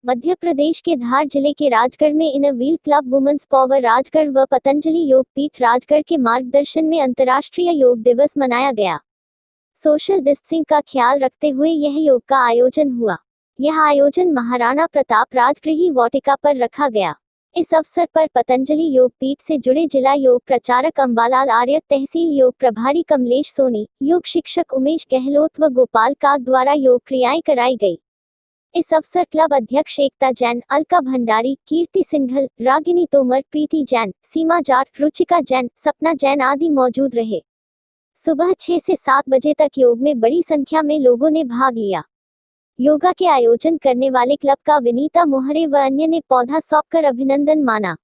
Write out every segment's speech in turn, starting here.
मध्य प्रदेश के धार जिले के राजगढ़ में inner wheel club women's power Rajgarh व पतंजलि योग पीठ राजगढ़ के मार्गदर्शन में अंतर्राष्ट्रीय योग दिवस मनाया गया। सोशल डिस्टेंसिंग का ख्याल रखते हुए यह योग का आयोजन हुआ। यह आयोजन महाराणा प्रताप राजगृही वाटिका पर रखा गया। इस अवसर पर पतंजलि योग पीठ से जुड़े जिला योग प्रचारक अंबालाल आर्य, तहसील योग प्रभारी कमलेश सोनी, योग शिक्षक उमेश गहलोत व गोपाल काग द्वारा योग क्रियाएं कराई गई। इस अवसर क्लब अध्यक्ष एकता जैन, अलका भंडारी, कीर्ति सिंघल, रागिनी तोमर, प्रीति जैन, सीमा जाट, रुचिका जैन, सपना जैन आदि मौजूद रहे। सुबह 6 से 7 बजे तक योग में बड़ी संख्या में लोगों ने भाग लिया। योगा के आयोजन करने वाले क्लब का विनीता मोहरे व अन्य ने पौधा सौंपकर अभिनंदन माना।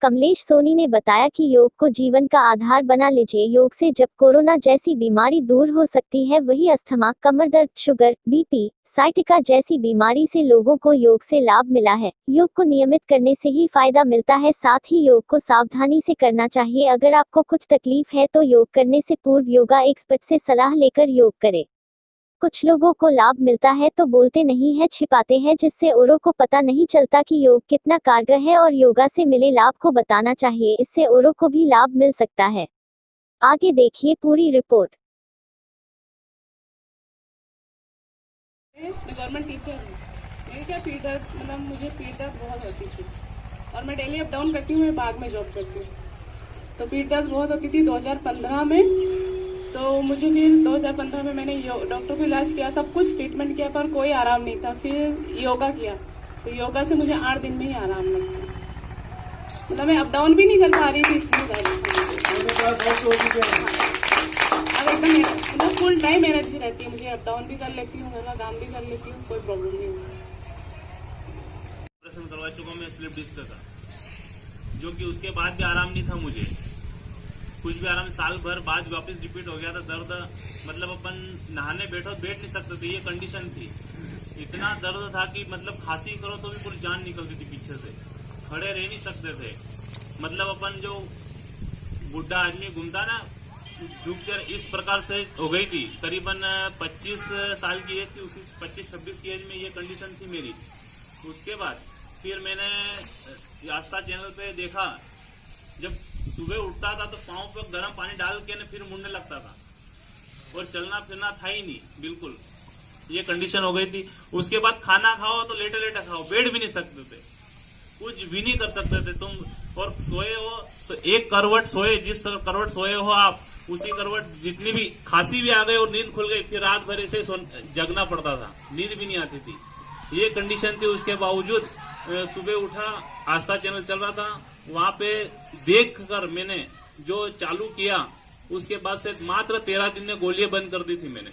कमलेश सोनी ने बताया कि योग को जीवन का आधार बना लीजिए। योग से जब कोरोना जैसी बीमारी दूर हो सकती है, वही अस्थमा, कमर दर्द, शुगर, बीपी, साइटिका जैसी बीमारी से लोगों को योग से लाभ मिला है। योग को नियमित करने से ही फायदा मिलता है। साथ ही योग को सावधानी से करना चाहिए। अगर आपको कुछ तकलीफ है तो योग करने से पूर्व योगा एक्सपर्ट से सलाह लेकर योग करें। कुछ लोगों को लाभ मिलता है तो बोलते नहीं है, छिपाते हैं, जिससे औरों को पता नहीं चलता कि योग कितना कारगर है और योगा से मिले लाभ को बताना चाहिए। इससे औरों को भी लाभ मिल सकता है। आगे देखिए पूरी रिपोर्ट। मैं गवर्नमेंट टीचर हूँ। मेरे क्या पीठ दर्द, मतलब मुझे पीठ दर्द बहुत होती थी और मैं डेली अप डाउन करती हूँ। मैं बाग में जॉब करती हूँ तो पीठ दर्द बहुत होती थी 2015 में। तो मुझे फिर 2015 में मैंने डॉक्टर को इलाज किया, सब कुछ ट्रीटमेंट किया, पर कोई आराम नहीं था। फिर योगा किया तो योगा से मुझे 8 दिन में ही आराम लगा। मतलब मैं अप डाउन भी नहीं कर पा रही थी, अब एकदम मतलब फुल टाइम एनर्जी रहती है मुझे। अप डाउन भी कर लेती हूँ, घर का काम भी कर लेती हूँ, कोई प्रॉब्लम नहीं होती। ऑपरेशन करवा चुका मैं स्लिप डिस्क का, जो कि उसके बाद भी आराम नहीं था मुझे, कुछ भी आराम। साल भर बाद वापस रिपीट हो गया था दर्द। मतलब अपन नहाने बैठो बैठ नहीं सकते थे, ये कंडीशन थी। इतना दर्द था कि मतलब खांसी करो तो भी पूरी जान निकलती थी पीछे से, खड़े रह नहीं सकते थे। मतलब अपन जो बुढ़ा आदमी घूमता ना झुक कर, इस प्रकार से हो गई थी। करीबन 25 साल की एज थी, उसी 25-26 की एज में ये कंडीशन थी मेरी। उसके बाद फिर मैंने आस्था चैनल पे देखा, जब सुबह उठता था तो पाँव पे गर्म पानी डाल के फिर मुड़ने लगता था और चलना फिरना था ही नहीं बिल्कुल, ये कंडीशन हो गई थी। उसके बाद खाना खाओ तो लेटे लेटे खाओ, बैठ भी नहीं सकते थे, कुछ भी नहीं कर सकते थे तुम। और सोए हो तो एक करवट सोए, जिस करवट सोए हो आप उसी करवट, जितनी भी खांसी भी आ गई और नींद खुल गई, फिर रात भर ऐसे जगना पड़ता था, नींद भी नहीं आती थी, ये कंडीशन थी। उसके बावजूद सुबह उठा, आस्था चैनल चल रहा था, वहां पे देख कर मैंने जो चालू किया, उसके बाद से मात्र 13 दिन में गोलियां बंद कर दी थी मैंने,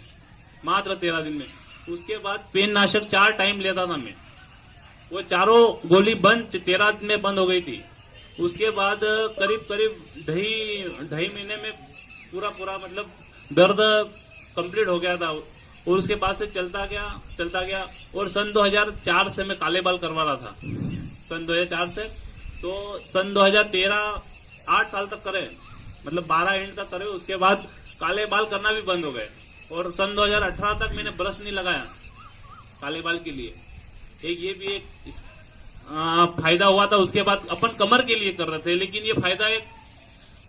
मात्र 13 दिन में। उसके बाद पेन नाशक 4 टाइम लेता था मैं, वो चारों गोली बंद 13 दिन में बंद हो गई थी। उसके बाद करीब 2.5 महीने में पूरा मतलब दर्द कंप्लीट हो गया था। और उसके बाद से चलता गया। और सन 2004 से मैं काले बाल करवा रहा था, सन 2004 से। तो सन 2013 8 साल तक करे, मतलब 12 एंड तक करे। उसके बाद काले बाल करना भी बंद हो गए और सन 2018 तक मैंने ब्रश नहीं लगाया काले बाल के लिए। ये भी एक फायदा हुआ था। उसके बाद अपन कमर के लिए कर रहे थे, लेकिन ये फायदा एक,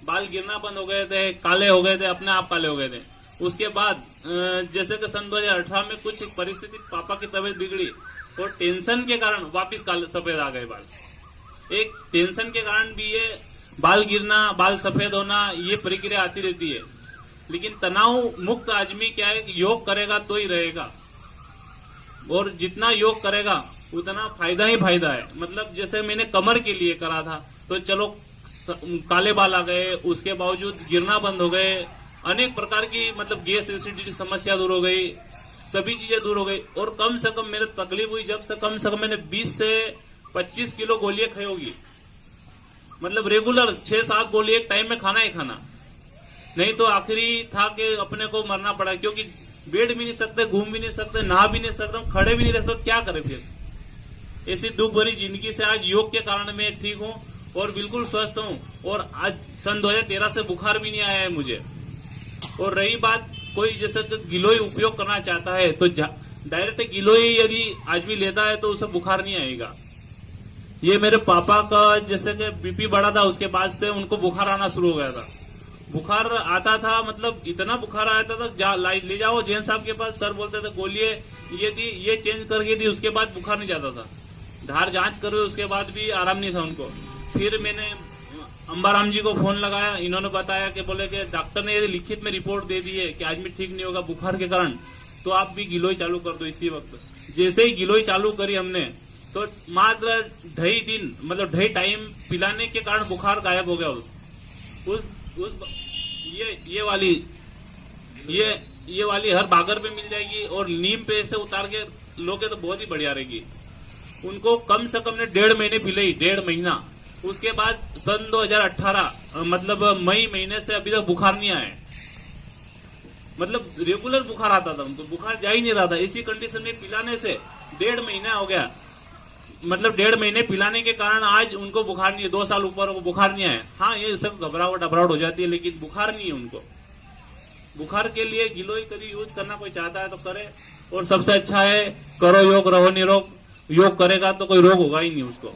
बाल गिरना बंद हो गए थे, काले हो गए थे, अपने आप काले हो गए थे। उसके बाद जैसे कि सन 2018 में कुछ परिस्थिति, पापा की तबीयत बिगड़ी और टेंशन के कारण वापिस काले सफेद आ गए बाल। एक टेंशन के कारण भी ये बाल गिरना, बाल सफेद होना, ये प्रक्रिया आती रहती है। लेकिन तनाव मुक्त आदमी क्या है, योग करेगा तो ही रहेगा, और जितना योग करेगा उतना फायदा ही फायदा है। मतलब जैसे मैंने कमर के लिए करा था तो चलो काले बाल आ गए, उसके बावजूद गिरना बंद हो गए, अनेक प्रकार की मतलब गैस एसिडिटी समस्या दूर हो गई, सभी चीजें दूर हो गई। और कम से कम मेरे तकलीफ हुई जब से, कम से कम मैंने 20 से 25 किलो गोलियां खाई होगी, मतलब रेगुलर 6-7 गोली एक टाइम में खाना ही खाना। नहीं तो आखिरी था कि अपने को मरना पड़ा, क्योंकि बैठ भी नहीं सकते, घूम भी नहीं सकते, नहा भी नहीं सकते, खड़े भी नहीं रह सकते, क्या करें फिर। ऐसी दुख भरी जिंदगी से आज योग के कारण मैं ठीक हूँ और बिल्कुल स्वस्थ हूँ। और आज सन 2013 से बुखार भी नहीं आया है मुझे। और रही बात, कोई जैसे तो गिलोय उपयोग करना चाहता है तो डायरेक्ट गिलोय यदि आदमी लेता है तो उसे बुखार नहीं आएगा। ये मेरे पापा का जैसे कि बीपी बढ़ा था, उसके बाद से उनको बुखार आना शुरू हो गया था। बुखार आता था, मतलब इतना बुखार आता था, ले जाओ जैन साहब के पास, सर बोलते थे गोलियां ये दी, ये चेंज करके दी, उसके बाद बुखार नहीं जाता था। धार जांच करे उसके बाद भी आराम नहीं था उनको। फिर मैंने अंबाराम जी को फोन लगाया, इन्होंने बताया कि बोले कि डॉक्टर ने ये लिखित में रिपोर्ट दे दी है कि आदमी ठीक नहीं होगा बुखार के कारण, तो आप भी गिलोय चालू कर दो इसी वक्त। जैसे ही गिलोय चालू करी हमने, तो मात्र 2.5 दिन, मतलब 2.5 टाइम पिलाने के कारण बुखार गायब हो गया। ये वाली हर बागर पे मिल जाएगी, और नीम पे से उतार के लोगे तो बहुत ही बढ़िया रहेगी। उनको कम से कम ने 1.5 महीने पिलाई, 1.5 महीना। उसके बाद सन 2018 मतलब मई महीने से अभी तक बुखार नहीं आया। मतलब रेगुलर बुखार आता था उनको, बुखार जा ही नहीं रहा था। इसी कंडीशन में पिलाने से 1.5 महीना हो गया, मतलब 1.5 महीने पिलाने के कारण आज उनको बुखार नहीं है। 2 साल ऊपर को बुखार नहीं आया। हाँ, ये सब घबराहट हो जाती है, लेकिन बुखार नहीं है उनको। बुखार के लिए गिलोय करी यूज करना कोई चाहता है तो करे, और सबसे अच्छा है करो योग, रहो निरोग। योग करेगा तो कोई रोग होगा ही नहीं उसको।